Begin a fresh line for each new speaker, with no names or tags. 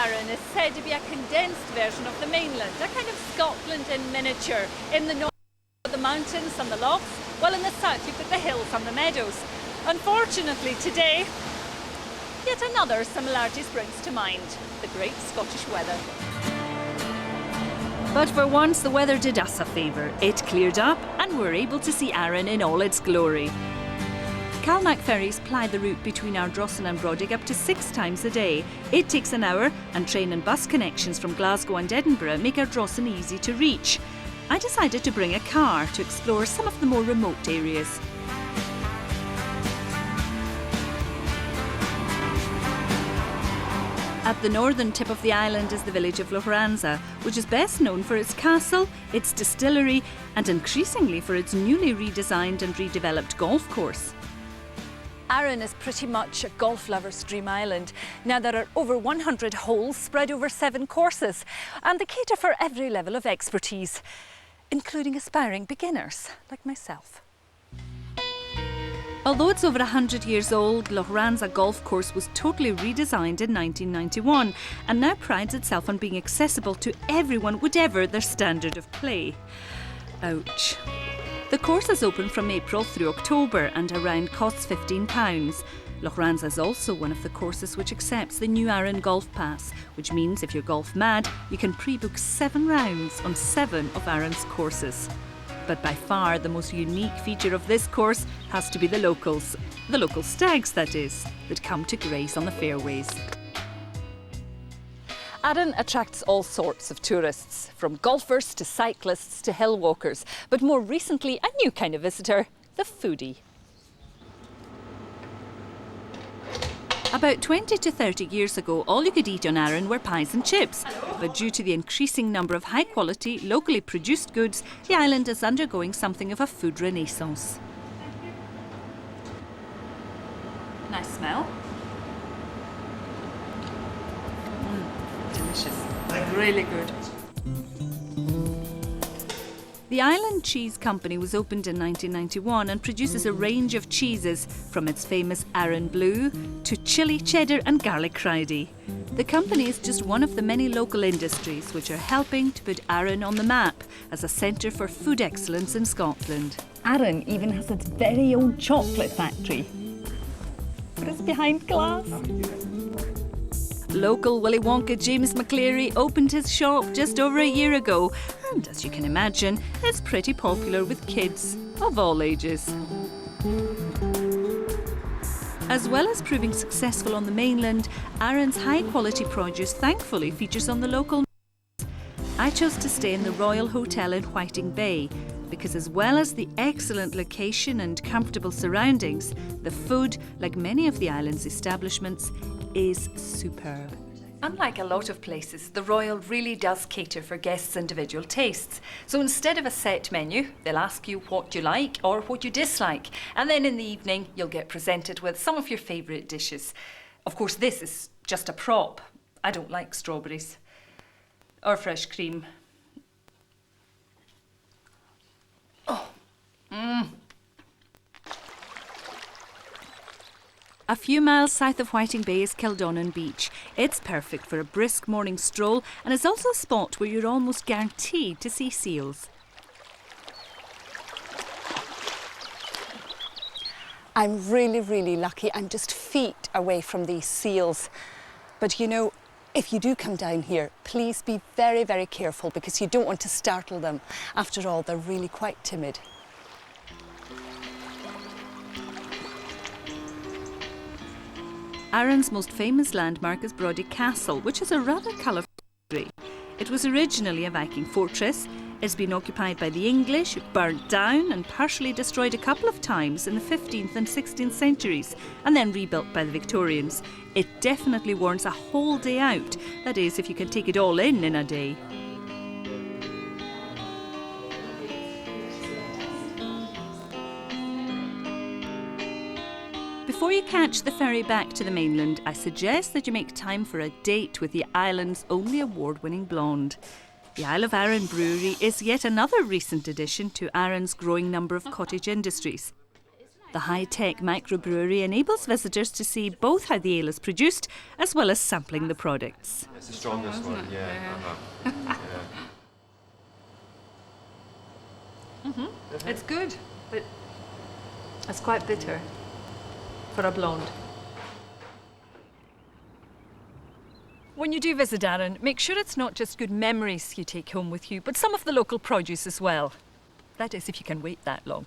Arran is said to be a condensed version of the mainland, a kind of Scotland in miniature. In the north, the mountains and the lochs, while in the south you've got the hills and the meadows. Unfortunately today, yet another similarity springs to mind, the great Scottish weather. But for once the weather did us a favour. It cleared up and we're able to see Arran in all its glory. Calmac ferries ply the route between Ardrossan and Brodick up to 6 times a day. It takes an hour, and train and bus connections from Glasgow and Edinburgh make Ardrossan easy to reach. I decided to bring a car to explore some of the more remote areas. At the northern tip of the island is the village of Lochranza, which is best known for its castle, its distillery, and increasingly for its newly redesigned and redeveloped golf course. Arran is pretty much a golf lover's dream island. Now there are over 100 holes spread over 7 courses, and they cater for every level of expertise, including aspiring beginners like myself. Although it's over 100 years old, Lochranza Golf Course was totally redesigned in 1991 and now prides itself on being accessible to everyone, whatever their standard of play. Ouch. The course is open from April through October and a round costs £15. Lochranza is also one of the courses which accepts the new Arran Golf Pass, which means if you're golf mad, you can pre-book 7 rounds on 7 of Arran's courses. But by far the most unique feature of this course has to be the local stags that is, that come to graze on the fairways. Arran attracts all sorts of tourists, from golfers to cyclists to hill walkers, but more recently a new kind of visitor, the foodie. About 20 to 30 years ago, all you could eat on Arran were pies and chips. But due to the increasing number of high-quality, locally produced goods, the island is undergoing something of a food renaissance. Nice smell. Delicious. Really good. The Island Cheese Company was opened in 1991 and produces a range of cheeses, from its famous Arran Blue to chilli, cheddar and garlic crydie. The company is just one of the many local industries which are helping to put Arran on the map as a centre for food excellence in Scotland. Arran even has its very own chocolate factory. But it's behind glass. Local Willy Wonka James McCleary opened his shop just over a year ago, and as you can imagine, it's pretty popular with kids of all ages. As well as proving successful on the mainland, Arran's high-quality produce thankfully features on the local menus. I chose to stay in the Royal Hotel in Whiting Bay because, as well as the excellent location and comfortable surroundings, the food, like many of the island's establishments, is superb. Unlike a lot of places, the Royal really does cater for guests' individual tastes. So instead of a set menu, they'll ask you what you like or what you dislike. And then in the evening, you'll get presented with some of your favourite dishes. Of course, this is just a prop. I don't like strawberries or fresh cream. Oh, A few miles south of Whiting Bay is Kildonnan Beach. It's perfect for a brisk morning stroll and is also a spot where you're almost guaranteed to see seals.
I'm really lucky. I'm just feet away from these seals. But you know, if you do come down here, please be very careful because you don't want to startle them. After all, they're really quite timid.
Arran's most famous landmark is Brodick Castle, which has a rather colourful history. It was originally a Viking fortress. It's been occupied by the English, burnt down and partially destroyed a couple of times in the 15th and 16th centuries, and then rebuilt by the Victorians. It definitely warrants a whole day out, that is, if you can take it all in a day. Before you catch the ferry back to the mainland, I suggest that you make time for a date with the island's only award-winning blonde. The Isle of Arran Brewery is yet another recent addition to Arran's growing number of cottage industries. The high-tech microbrewery enables visitors to see both how the ale is produced as well as sampling the products.
It's the strongest one, yeah.
It's good, but it's quite bitter for a blonde. When you do visit Arran, make sure it's not just good memories you take home with you, but some of the local produce as well. That is, if you can wait that long.